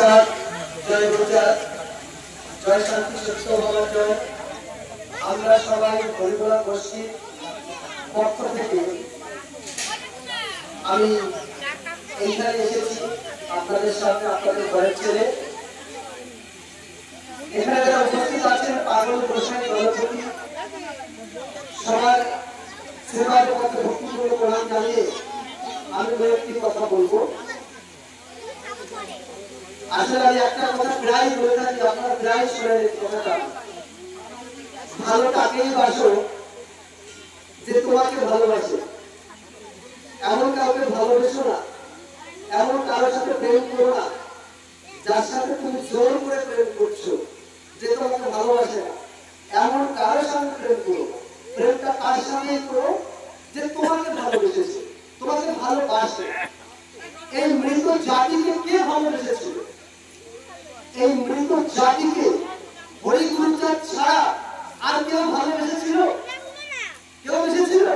গুরুচাঁদ, জয় গুরুচাঁদ, জয় শান্তি সত্য ভাবার জয়। আমরা সবাই হরিবোলা গোষ্ঠীর পক্ষ থেকে আমি এইখানে এসেছি আপনাদের সাথে, আপনাদের ঘরের ছেলে। এখানে যারা উপস্থিত আছেন পাগল গোসাই দলপতি সবার সেবার পথে ভক্তিপূর্ণ প্রণাম জানিয়ে আমি একটি কথা বলবো। আসলে আমি একটা কথা প্রায় বলে থাকি, আপনারা প্রায় শোনেন এই কথাটা, ভালো তাকেই বাসো যে তোমাকে ভালোবাসে। এমন কাউকে ভালোবেসো না, এমন কারোর সাথে প্রেম করো না যার সাথে তুমি জোর করে প্রেম করছো, যে তোমাকে ভালোবাসে না। এমন কারোর সঙ্গে প্রেম করো, প্রেমটা তার সঙ্গেই করো যে তোমাকে ভালোবেসেছে, তোমাকে ভালোবাসে। এই মৃত জাতিকে কে ভালোবেসেছিল? এই মৃত জাতিকে হরি গুরুচাঁদ ছাড়া আর কেউ ভালোবেসেছিল? কেউ বেসেছিল?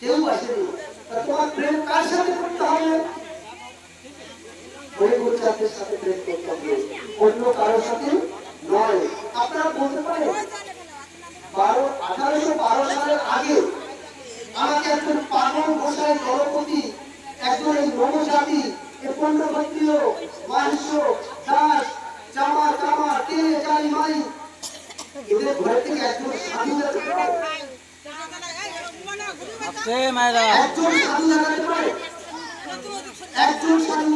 কেউ আসেনি। তোমার প্রেম কার সাথে করতে হবে? হরি গুরুচাঁদের সাথে প্রেম করতে হবে, অন্য কারোর সাথে নয়। আপনারা বলতে পারেন 1812 সালের আগে আমাকে একজন পাগল গোসাই দলপতি, একজন এই নবজাতি, এ পণ্ডক্ষত্রিয়, মাংস, দাস, চামা চামা, তেলে চালি মাই, এদের ঘরে থেকে একজন সাধু যেতে পারে? একজন সাধু লাগাতে পারে? একজন সাধু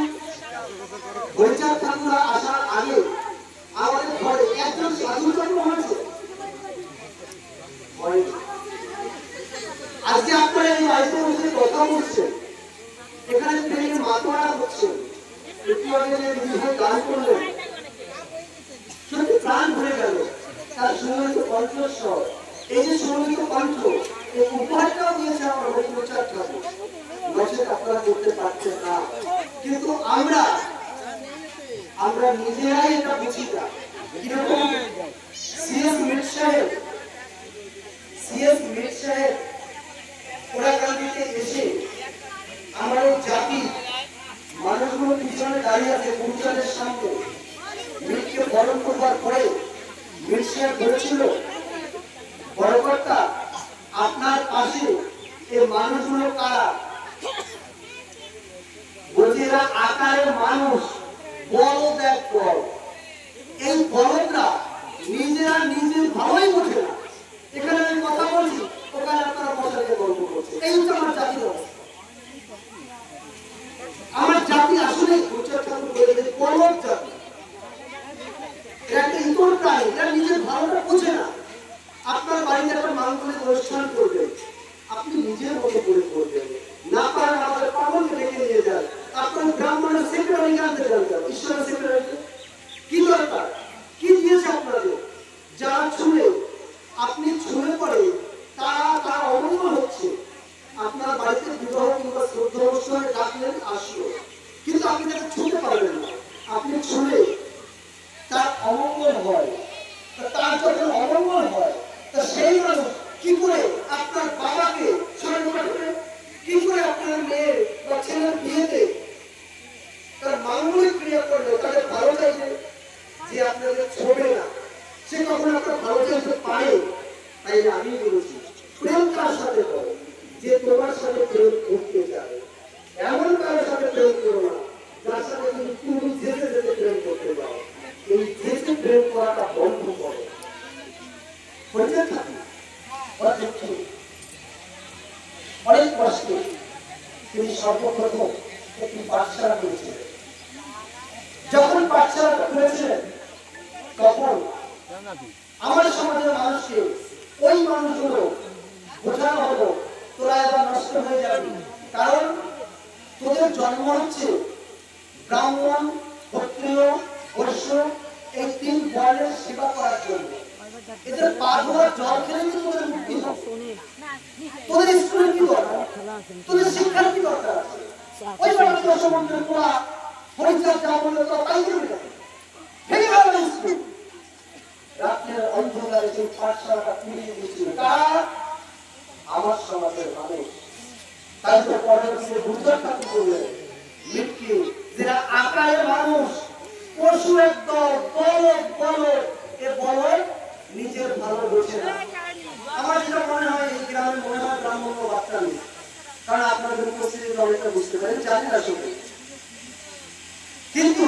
হরিচাঁদ ঠাকুর আসার আগে আমাদের ঘরে একজন সাধু জন্ম হয়েছে? আজকে আপনারা এই বাড়িতে বসে কথা বলছেন, এখানে প্রেমের মাতোয়ারা হচ্ছেন, একটু আগে যে দিদিভাই গান করলেন সত্যি প্রাণ ভরে গেল। তার সুমিত কণ্ঠস্বর, এই যে সুমিত কণ্ঠ, এই উপহারটাও দিয়েছে আমার হরি গুরুচাঁদ ঠাকুর। নচেত আপনারা করতে পারছেন না। কিন্তু আমরা নিজেরাই এটা বুঝি না। কিরকম সিএস মির সাহেব ওরাকান্দিতে এসে আমার এই জাতি মানুষগুলো পিছনে দাঁড়িয়ে আছে গুরুচাঁদের সামনে, মৃতকে বরণ করবার পরে মির সাহেব বলেছিল, বড়কর্তা আপনার পাশে এই মানুষগুলো কারা? বলছে এরা আকারের মানুষ, বলদ এক বল। এই বলদরা নিজেরা নিজের ভালোই বোঝে না। এখানে আমি কথা বলছি, ওখানে আপনারা বসাকে গল্প করছে। এই হচ্ছে আমার জাতির অবস্থা। আমার জাতি আসলে গুরুচাঁদ ঠাকুর বলে যে বলদ জাতি, এরা একটা ইতর প্রাণী, এরা নিজের ভালোটা বোঝে না। আপনার বাড়িতে একটা মাঙ্গলিক অনুষ্ঠান করবে, আপনি নিজের মতো করে করবেন, না পারেন আমাদের পাগলকে ডেকে নিয়ে যান। আপনার ব্রাহ্মণের সেক্রেটারি আনতে যান, ঈশ্বরের সেক্রেটারি কি দরকার? কি দিয়েছে আপনাদের? যারা ছুঁড়ে, আপনি ছুঁড়ে পড়ে তারা অমঙ্গল হচ্ছে। আপনার বাড়িতে বিবাহ কিংবা শ্রদ্ধা অনুষ্ঠানে ডাকলেন, আসলো, কিন্তু আপনি তাকে ছুঁতে পারবেন না। আপনি ছুঁড়ে তার অমঙ্গল হয়, তার যখন অমঙ্গল হয় তা সেই মানুষ কি করে আপনার বাবাকে স্মরণ করবে? কি করে আপনার মেয়ের বা ছেলের বিয়েতে তার মাঙ্গলিক ক্রিয়া করলে তাদের ভালো চাইবে? যে আপনাদের ছোবে না, সে কখন আপনার ভালো চাইতে পারে? তাই না আমি বলেছি, প্রেম কার সাথে করো? যে তোমার সাথে প্রেম করতে যাবে, এমন কারোর সাথে প্রেম করো না যার সাথে তুমি যেতে যেতে প্রেম করতে যাও। এই যেতে প্রেম করাটা বন্ধ করো। অনেক কষ্টে তিনি সর্বপ্রথম একটি পাঠশালা করেছিলেন। যখন পাঠশালাটা করেছিলেন তখন আমার সমাজের মানুষকে, ওই মানুষগুলো বোঝানো হলো, তোরা এবার নষ্ট হয়ে যাবি, কারণ তোদের জন্ম হচ্ছে ব্রাহ্মণ, ক্ষত্রিয়, বৈশ্য, এই 3 বর্ণের সেবা করার জন্য। এদের পা ধোয়ার জল খেলে কিন্তু তোদের মুক্তি হবে। তোদের স্কুলের কি দরকার? তোদের শিক্ষার কি দরকার আছে? ওই মানুষের সমুদ্রের পোড়া হরিচাঁদ যা বললো তো তাই করবে, ভেঙে গেল স্কুল। রাত্রের অন্ধকারে সেই পাঠশালাটা পুড়িয়ে দিয়েছিল কারা? আমার সমাজের মানুষ। তাই তো পরের দিনে গুরুচাঁদ ঠাকুর করলেন, মৃত্যু যারা আকারের মানুষ, বলদ দল, বলদ বলদ, এ বলদ নিজের ভালো বোঝে না। আমার যেটা মনে হয় এই গ্রামে মনে হয় ব্রাহ্মণ্য বার্তা নেই, কারণ আপনাদের উপস্থিতি অনেকটা বুঝতে পারেন, জানি না সত্যি। কিন্তু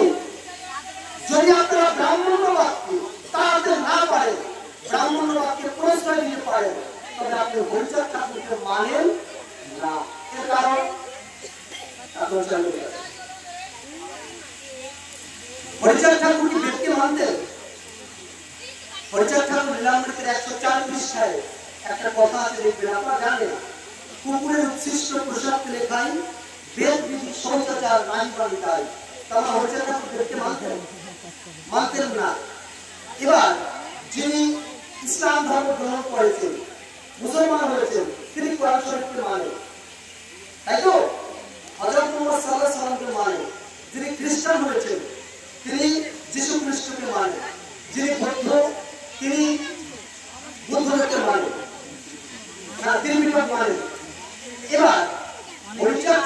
যদি আপনারা ব্রাহ্মণ্যবাদকে তাড়াতে না পারেন, ব্রাহ্মণ্যবাদকে প্রশ্রয় দিতে পারেন, তবে আপনি হরিচাঁদ ঠাকুরকে মানেন না। এর কারণ আপনার জানতে পারেন, হরিচাঁদ ঠাকুর কি ব্যক্তি মানতেন? হরিচাঁদ ঠাকুর লীলামৃতের 104 পৃষ্ঠায় একটা কথা আছে, দেখবেন আপনারা জানেন, কুকুরের উচ্ছিষ্ট প্রসাদ লেখাই বেদ বিধি শৌচাচার নাই বালিকায়। তারা হরিচাঁদ ঠাকুর ব্যক্তি মানতেন? মানতেন না। এবার যিনি ইসলাম ধর্ম গ্রহণ করেছেন, মুসলমান হয়েছেন, তিনি কোরআন শরীফকে মানেন, তাই তো? হযরত মুহাম্মদ সাল্লাল্লাহু আলাইহি ওয়াসাল্লামকে মানেন। যিনি খ্রিস্টান হয়েছেন, তিনি যীশু খ্রিস্টকে মানেন। যিনি বৌদ্ধ, তিনি বুদ্ধদেবকে মানেন, তিনি মানেন। এবার হরিচাঁদ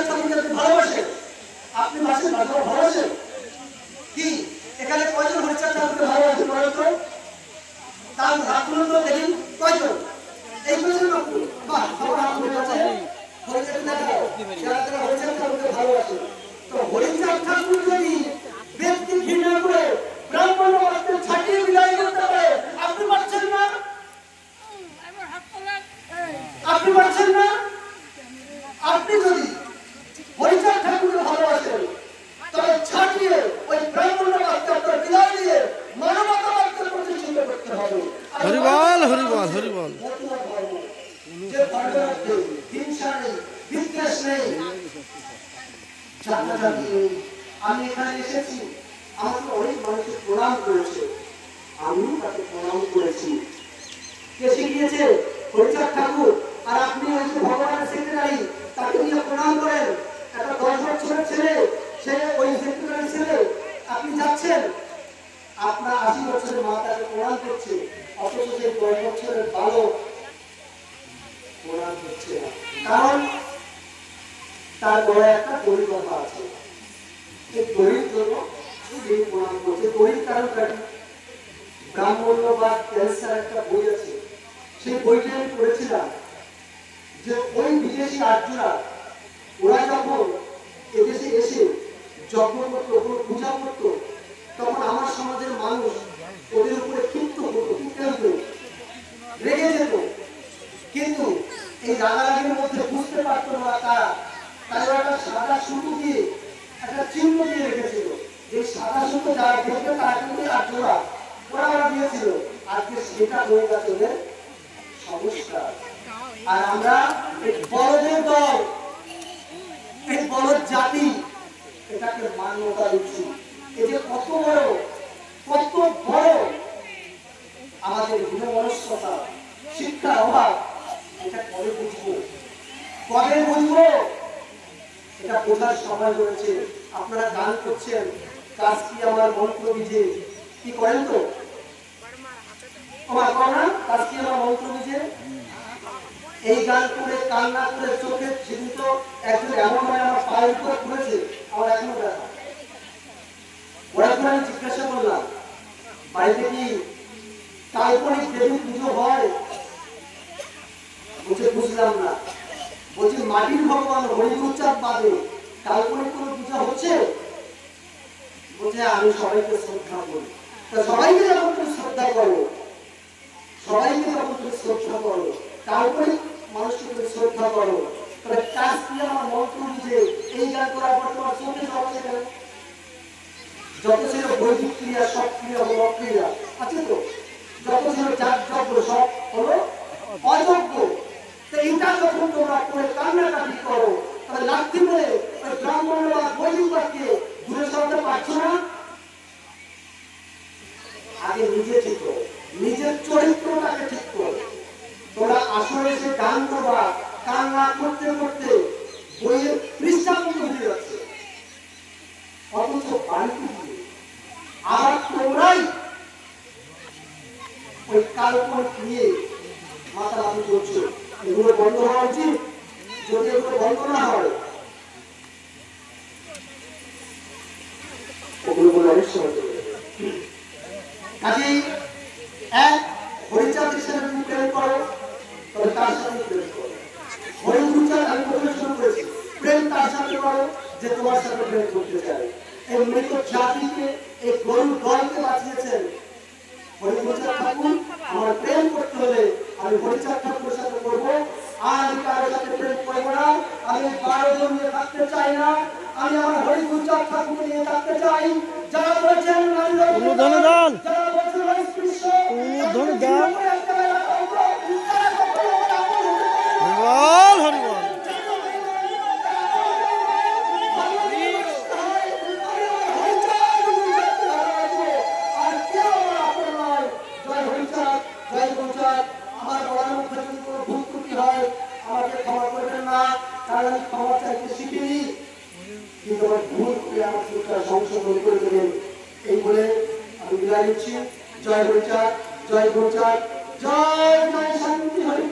ঠাকুরকে আপনি ভালোবাসেন? আপনি ভালোবাসেন কি? এখানে কয়জন হরিচাঁদ ঠাকুরকে ভালোবাসেন বলেন তো? তার হাতগুলো তো দেখেন কয়জন? এই কয়জন লোক? বাহ, সবার হাতগুলো আছে। হরিচাঁদ ঠাকুরকে ভালোবাসেন। তো হরিচাঁদ ঠাকুর যদি ব্যক্তি ঘৃণা করে ব্রাহ্মণ্যবাদকে ছাটিয়ে বিদায় করতে পারে, আপনি পারছেন না? আপনি পারছেন না? আপনি যদি হরিচাঁদ ঠাকুরকে ভালোবাসেন, তবে ছাটিয়ে ওই ব্রাহ্মণ্যবাদকে আপনার বিদায় দিয়ে মানবতাবাদকে প্রতিষ্ঠিত করতে হবে। হরিবল হরিবল হরিবল। যে ধর্মের মধ্যে হিংসা নেই, বিদ্বেষ নেই, জানাজানি নেই। আমি এখানে এসেছি, আমাকে অনেক মানুষের প্রণাম করেছে, আমিও তাকে প্রণাম করেছি। কে শিখিয়েছে? হরিচাঁদ ঠাকুর। আর আপনি ওই যে ভগবানের সেক্রেটারি, তাকে নিয়ে প্রণাম করেন। একটা 10 বছরের ছেলে, সে ওই সেক্রেটারি ছেলে, আপনি যাচ্ছেন, আপনার 80 বছরের মা তাকে প্রণাম করছে, অথচ সেই 10 বছরের বালক প্রণাম করছে না। কারণ তার গড়ে একটা পরিকল্পনা আছে, এই গরিব জন্য প্রণাম করছে। গরিব কারণটা ব্রাহ্মণ্যবাদ ক্যান্সার একটা বই আছে, সেই বইটা আমি পড়েছিলাম যে ওই বিদেশি আর্যরা, ওরা যখন এদেশে এসে যজ্ঞ করতো, পূজা করতো, তখন আমার সমাজের মানুষ ওদের উপরে ক্ষিপ্ত হতো, রেগে যেত। কিন্তু এই রাগারাগির মধ্যে বুঝতে পারতো না তারা, তাই ওরা একটা সাদা সুতো দিয়ে একটা চিহ্ন দিয়ে রেখেছিল। এই সাদা সুতো যারা দেখবে তারা কিন্তু আর্যরা, ওরা দিয়েছিল। আজকে সেটা হয়ে গেছে ওদের সংস্কার। আর আমরা এই বড়দের দল, এই বড় জাতি, এটাকে মান্যতা দিচ্ছি। এই যে কত বড় আমাদের গুণমনস্কতা, শিক্ষার অভাব, এটা কবে বুঝবো? এটা বোঝার সময় হয়েছে। আপনারা গান করছেন, কাজ কি আমার মন্ত্র বিজে, কি করেন তো? আমার করা কাজ কি আমার মন্ত্র বিজে? এই গান করে কান্না করে চোখে, সেদিন তো একজন এমন হয় আমার পায়ের উপরে পড়েছে, আমার এখনো ব্যথা। ওরা আমি জিজ্ঞাসা করলাম, বাড়িতে কি কাল্পনিক দেবী পুজো হয়? বলছে বুঝলাম না। বলছি মাটির ভগবান হরিচাঁদ বাদে কাল্পনিক কোন পূজা হচ্ছে? বলছে আমি সবাইকে শ্রদ্ধা করি। সবাইকে যখন তুমি শ্রদ্ধা করো, কাল্পনিক মানুষকে তুমি শ্রদ্ধা করো, তবে কাজ কি আমার মন্ত্র বুঝে এই গান করার পর তোমার চোখে জবাবে কেন? যত ছিল বৈদিক ক্রিয়া, সব ক্রিয়া হলো অক্রিয়া, আছে তো? যত ছিল যাগযজ্ঞ, সব হলো অযোগ্য। এইটা যখন তোমরা করে কান্নাকাটি করো, তাহলে লাঠি মেরে ওই ব্রাহ্মণরা বৈদিকবাদকে দূরে সরাতে পারছো না। আগে নিজে ঠিক করো, নিজের চরিত্রটাকে ঠিক করো। তোমরা আসলে এসে গান করবা, কান্না করতে করতে বইয়ের পৃষ্ঠা হয়ে যাচ্ছে, অথচ বাড়িতে গিয়ে আর তোমরাই ওই কাল্পনিক নিয়ে মাতামাতি করছো। এগুলো বন্ধ হওয়া উচিত। যদি এগুলো বন্ধ না হয়, ওগুলো বলে অনেক সময় চলে যাবে। কাজেই এক হরিচাঁদ হিসেবে তুমি প্রেম করো, তবে তার সাথে প্রেম করো। হরিচাঁদ আমি প্রথমে শুরু করেছি, প্রেম তার সাথে করো যে তোমার সাথে প্রেম করতে চায়। এই মৃত জাতিকে, এই গরুর দলকে বাঁচিয়েছেন হরিচাঁদ ঠাকুর। আমার প্রেম করতে হলে আমি হরিচাঁদ ঠাকুরের সাথে করবো, আর আমি কারোর সাথে প্রেম করবো না। আমি 12 জন নিয়ে থাকতে চাই না, আমি আমার হরিচাঁদ ঠাকুরকে নিয়ে থাকতে চাই। যারা বলেছেন অনুদান দান, যারা বলেছেন হরিকৃষ্ণ, অনুদান দান, হরিবল হরিবল। আমার বলার মধ্যে যদি কোনো ভুল ত্রুটি হয় আমাকে ক্ষমা করবেন না, কারণ আমি ক্ষমা চাইতে শিখিনি, কিন্তু আমার ভুল করে আমার ভুলটা সংশোধন করে দেবেন। এই বলে আমি বিদায় নিচ্ছি। জয় হরিচাঁদ, জয় হরিচাঁদ, জয় জয় শান্তি হরি।